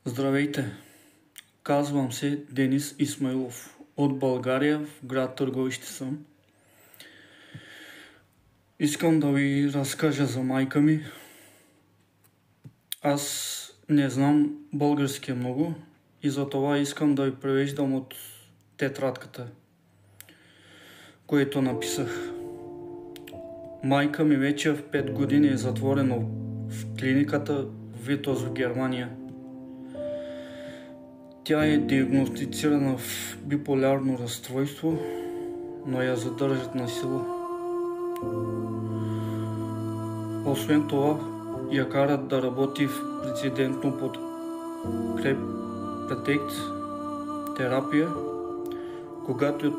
Здравейте! Казвам се Денис Исмаилов. От България, в град Търговище съм. Искам да ви разкажа за майка ми. Аз не знам български много и затова искам да ви превеждам от тетрадката, което написах. Майка ми вече в 5 години е затворена в клиниката в Витоз в Германия. Тя е диагностицирана в биполярно разстройство, но я задържат на сила. Освен това, я карат да работи в прецедентно подкрепен терапия, когато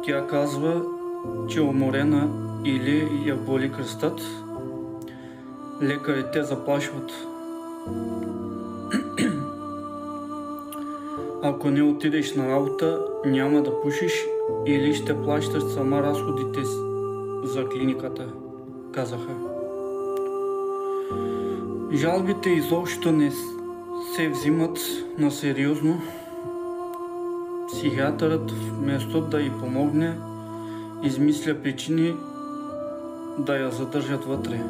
тя казва, че е уморена или я боли кръстът, лекарите заплашват. Ако не отидеш на работа, няма да пушиш или ще плащаш сама разходите за клиниката, казаха. Жалбите изобщо не се взимат на сериозно. Психиатърът вместо да й помогне, измисля причини да я задържат вътре.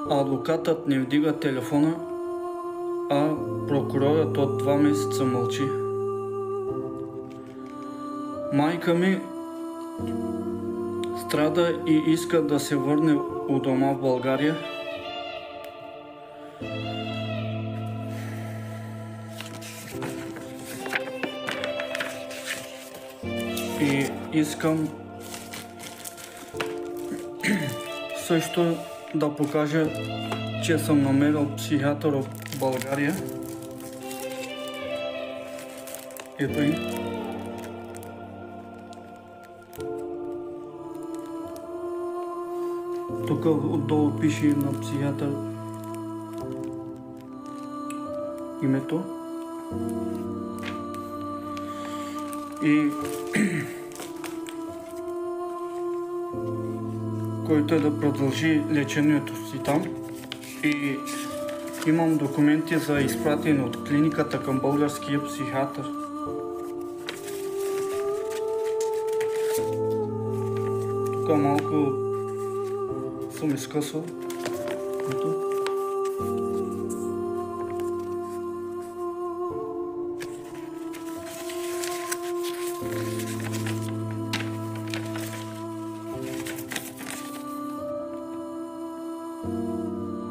Адвокатът не вдига телефона, а прокурорът от 2 месеца мълчи. Майка ми страда и иска да се върне у дома в България. И искам също да покажа, че съм намерил психиатър в България. Ето и. Тук отдолу пише на психиатър името. И който е да продължи лечението си там. И имам документи за изпратени от клиниката към българския психиатър. Тук малко съм изкъсал. Ето.